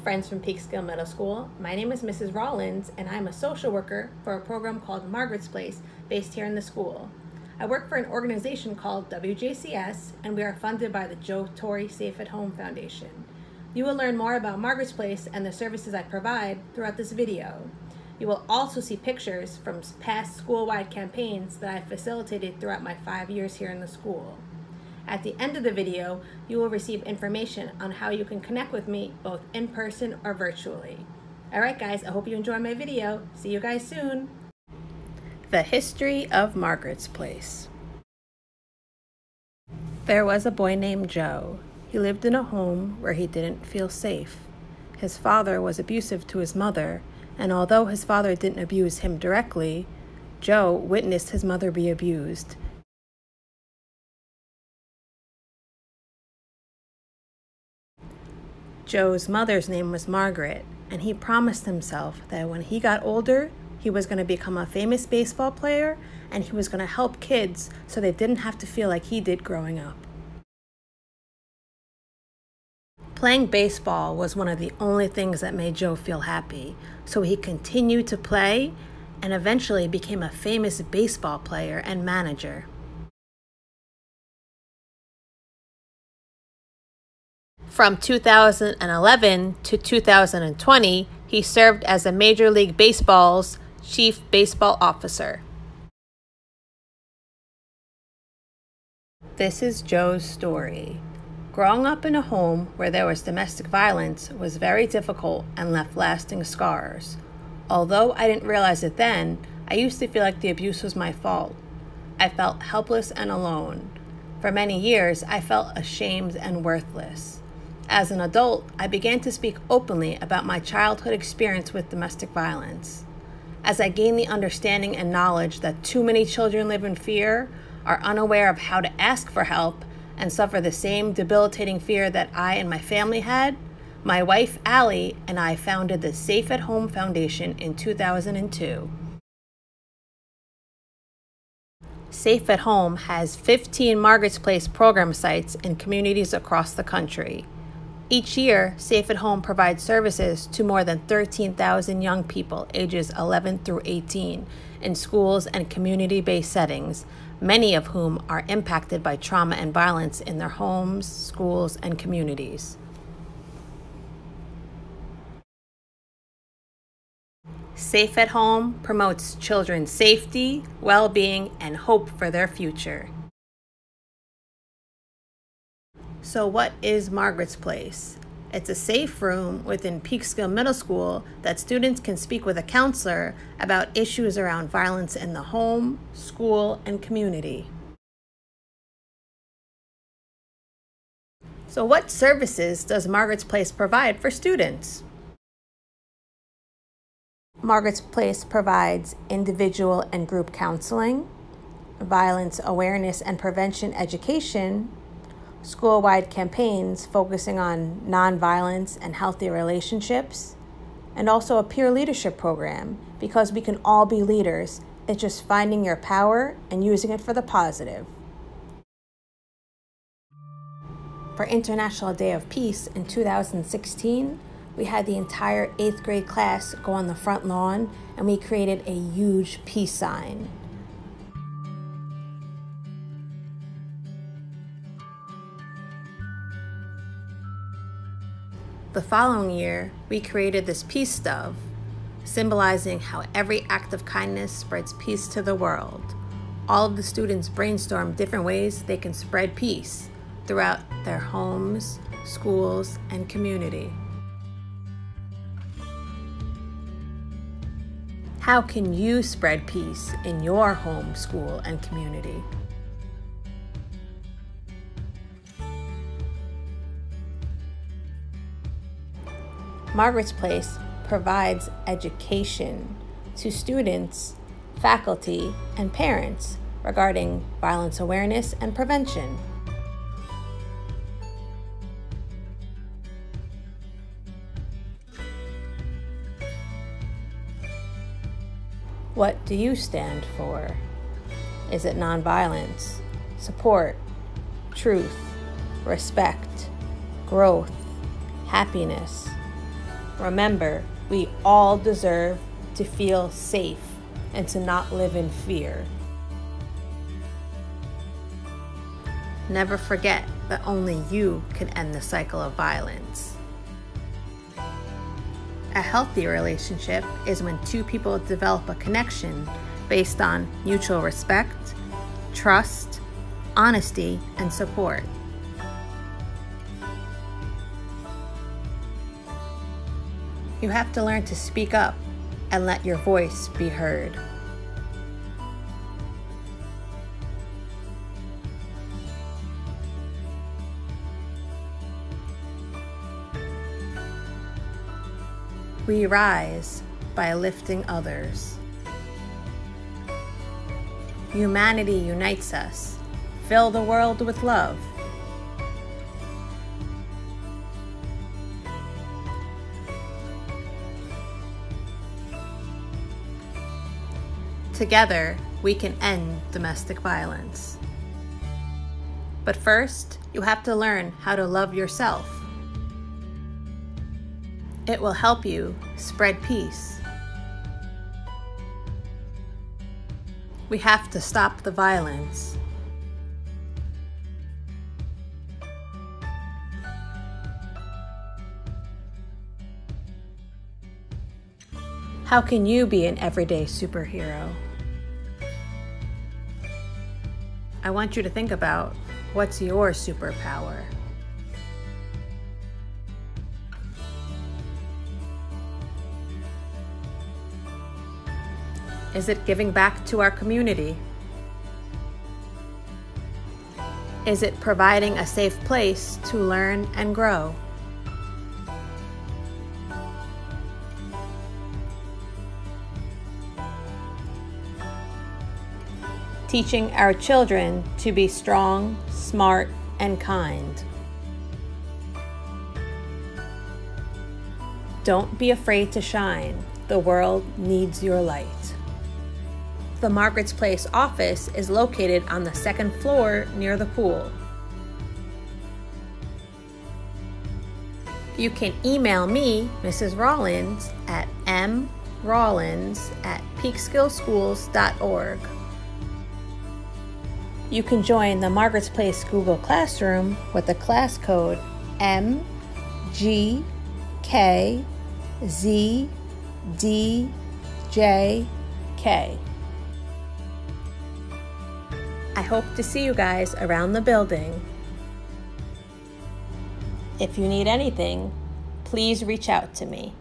friends from Peekskill Middle School. My name is Mrs. Rawlins, and I'm a social worker for a program called Margaret's Place based here in the school. I work for an organization called WJCS, and we are funded by the Joe Torre Safe at Home Foundation. You will learn more about Margaret's Place and the services I provide throughout this video. You will also see pictures from past school-wide campaigns that I've facilitated throughout my 5 years here in the school. At the end of the video, you will receive information on how you can connect with me both in person or virtually. Alright guys, I hope you enjoy my video. See you guys soon. The history of Margaret's Place. There was a boy named Joe. He lived in a home where he didn't feel safe. His father was abusive to his mother, and although his father didn't abuse him directly, Joe witnessed his mother be abused. Joe's mother's name was Margaret, and he promised himself that when he got older, he was going to become a famous baseball player, and he was going to help kids so they didn't have to feel like he did growing up. Playing baseball was one of the only things that made Joe feel happy, so he continued to play and eventually became a famous baseball player and manager. From 2011 to 2020, he served as a Major League Baseball's Chief Baseball Officer. This is Joe's story. Growing up in a home where there was domestic violence was very difficult and left lasting scars. Although I didn't realize it then, I used to feel like the abuse was my fault. I felt helpless and alone. For many years, I felt ashamed and worthless. As an adult, I began to speak openly about my childhood experience with domestic violence. As I gained the understanding and knowledge that too many children live in fear, are unaware of how to ask for help, and suffer the same debilitating fear that I and my family had, my wife, Allie, and I founded the Safe at Home Foundation in 2002. Safe at Home has 15 Margaret's Place program sites in communities across the country. Each year, Safe at Home provides services to more than 13,000 young people ages 11 through 18 in schools and community-based settings, many of whom are impacted by trauma and violence in their homes, schools, and communities. Safe at Home promotes children's safety, well-being, and hope for their future. So what is Margaret's Place? It's a safe room within Peekskill Middle School that students can speak with a counselor about issues around violence in the home, school, and community. So what services does Margaret's Place provide for students? Margaret's Place provides individual and group counseling, violence awareness and prevention education, school-wide campaigns focusing on nonviolence and healthy relationships, and also a peer leadership program because we can all be leaders. It's just finding your power and using it for the positive. For International Day of Peace in 2016, we had the entire 8th grade class go on the front lawn and we created a huge peace sign. The following year, we created this peace dove, symbolizing how every act of kindness spreads peace to the world. All of the students brainstormed different ways they can spread peace throughout their homes, schools, and community. How can you spread peace in your home, school, and community? Margaret's Place provides education to students, faculty, and parents regarding violence awareness and prevention. What do you stand for? Is it nonviolence, support, truth, respect, growth, happiness? Remember, we all deserve to feel safe and to not live in fear. Never forget that only you can end the cycle of violence. A healthy relationship is when two people develop a connection based on mutual respect, trust, honesty, and support. You have to learn to speak up and let your voice be heard. We rise by lifting others. Humanity unites us. Fill the world with love. Together, we can end domestic violence. But first, you have to learn how to love yourself. It will help you spread peace. We have to stop the violence. How can you be an everyday superhero? I want you to think about what's your superpower. Is it giving back to our community? Is it providing a safe place to learn and grow? Teaching our children to be strong, smart, and kind. Don't be afraid to shine. The world needs your light. The Margaret's Place office is located on the second floor near the pool. You can email me, Mrs. Rawlins, at mrawlins@peekskillschools.org. You can join the Margaret's Place Google Classroom with the class code MGKZDJK. I hope to see you guys around the building. If you need anything, please reach out to me.